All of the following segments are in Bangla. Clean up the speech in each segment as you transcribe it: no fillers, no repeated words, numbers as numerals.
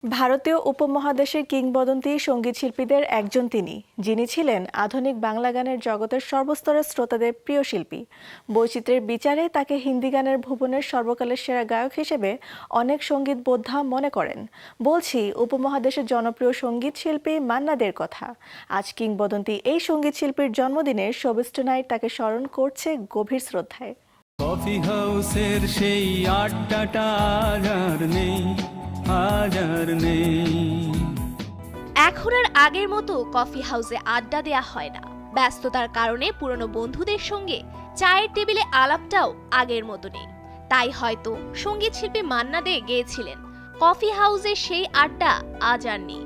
ভারতীয় উপমহাদেশের কিংবদন্তি সঙ্গীতশিল্পীদের একজন তিনি, যিনি ছিলেন আধুনিক বাংলা গানের জগতের সর্বস্তরের শ্রোতাদের প্রিয় শিল্পী। বৈচিত্র্যের বিচারে তাকে হিন্দি গানের ভুবনের সর্বকালের সেরা গায়ক হিসেবে অনেক সঙ্গীত বোদ্ধা মনে করেন। বলছি উপমহাদেশের জনপ্রিয় সঙ্গীত শিল্পী মান্না দে'র কথা। আজ কিংবদন্তি এই সঙ্গীত শিল্পীর জন্মদিনে শোবিজ টুনাইট তাকে স্মরণ করছে গভীর শ্রদ্ধায়। কফি হাউসের সেই আড্ডাটা আর নেই। এখন আর আগের মতো কফি হাউসে আড্ডা দেয়া হয় না। ব্যস্ততার কারণে পুরনো বন্ধুদের সঙ্গে চায়ের টেবিলে আলাপটাও আগের মতো নেই। তাই হয়তো সঙ্গীত শিল্পী মান্না দে গেয়েছিলেন, কফি হাউসের সেই আড্ডা আজ আর নেই।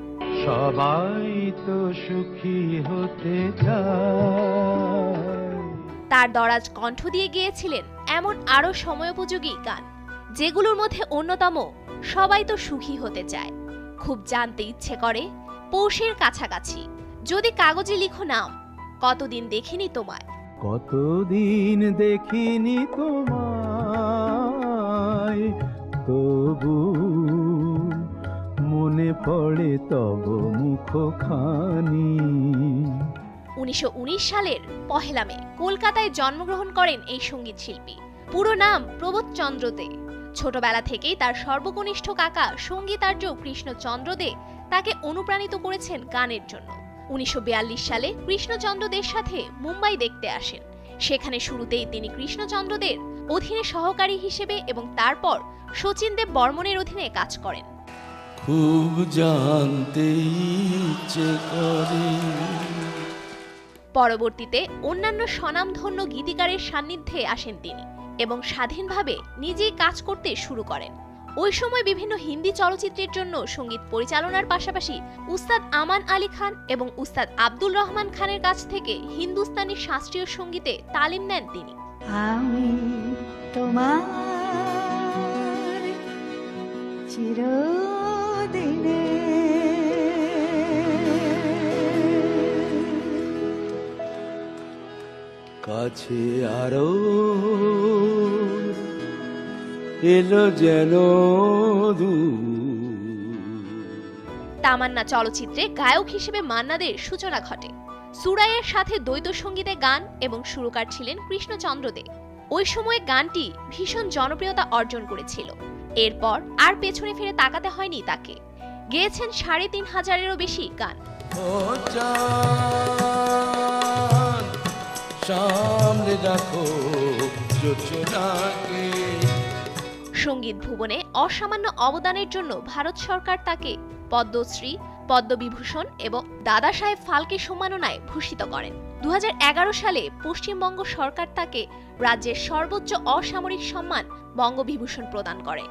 সবাই তো সুখী হতে চায়। তার দরাজ কণ্ঠ দিয়ে গেয়েছিলেন এমন আরো সময়োপযোগী গান, যেগুলোর মধ্যে অন্যতম সবাই তো সুখী হতে চায়, খুব জানতে ইচ্ছে করে, পৌষের কাছাকাছি, যদি কাগজে লিখো নাম, কতদিন দেখিনি তোমায়, কতদিন দেখিনি তোমায়, তবু মনে পড়ে তব মুখখানি। 1919 সালের 1 মে কলকাতায় জন্মগ্রহণ করেন এই সঙ্গীত শিল্পী। পুরো নাম প্রবোধ চন্দ্র দে। ছোটবেলা থেকেই তার সর্বকনিষ্ঠ কাকা সঙ্গীতার্য কৃষ্ণচন্দ্র দে তাকে অনুপ্রাণিত করেছেন গানের জন্য। 1942 সালে কৃষ্ণচন্দ্র দের সাথে মুম্বাই দেখতে আসেন। সেখানে শুরুতেই তিনি কৃষ্ণচন্দ্র দের অধীনে সহকারী হিসেবে এবং তারপর শচীন দেব বর্মনের অধীনে কাজ করেন। খুব জানতে ইচ্ছে করে। পরবর্তীতে অন্যান্য স্বনামধন্য গীতিকারের সান্নিধ্যে আসেন তিনি এবং স্বাধীনভাবে নিজেই কাজ করতে শুরু করেন। ওই সময় বিভিন্ন হিন্দি চলচ্চিত্রের জন্য সঙ্গীত পরিচালনার পাশাপাশি উস্তাদ আমান আলী খান এবং উস্তাদ আব্দুল রহমান খানের কাছ থেকে হিন্দুস্তানি শাস্ত্রীয় সঙ্গীতে তালিম নেন তিনি। আমি তোমার চিরদিনে কাছে আরো এলো যেন তামান্না চলচ্চিত্রে গায়ক হিসেবে মান্না দের সূচনা ঘটে। সুরাইয়ের সাথে দ্বৈত সঙ্গীতে গান এবং সুরকার ছিলেন কৃষ্ণচন্দ্র দে। ওই সময়ে গানটি ভীষণ জনপ্রিয়তা অর্জন করেছিল। এরপর আর পেছনে ফিরে তাকাতে হয়নি তাকে। গেয়েছেন ৩৫০০-এরও বেশি গান। সামনে রাখো যোজনাকে। সঙ্গীত ভুবনে অসামান্য অবদানের জন্য ভারত সরকার তাকে পদ্মশ্রী, পদ্মবিভূষণ এবং দাদা সাহেব ফালকে সম্মাননায় ভূষিত করেন। 2011 সালে পশ্চিমবঙ্গ সরকার তাকে রাজ্যের সর্বোচ্চ অসামরিক সম্মান বঙ্গবিভূষণ প্রদান করে।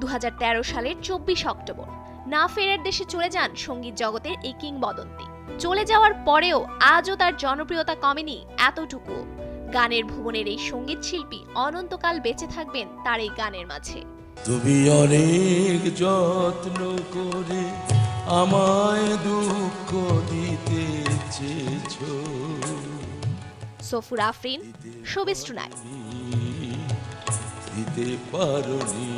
2013 সালের 24 অক্টোবর না ফেরার দেশে চলে যান সঙ্গীত জগতের এই কিংবদন্তি। চলে যাওয়ার পরেও আজও তার জনপ্রিয়তা কমেনি এতটুকু। গানের ভুবনের এই সঙ্গীত শিল্পী অনন্তকাল বেঁচে থাকবেন তার এই গানের মাঝে। তুমি অনেক যত্ন করে আমায় দুঃখ দিতে চেয়েছো। সফুর আফরিন, শোবিজ টুনাইট। দিতে পারোনি।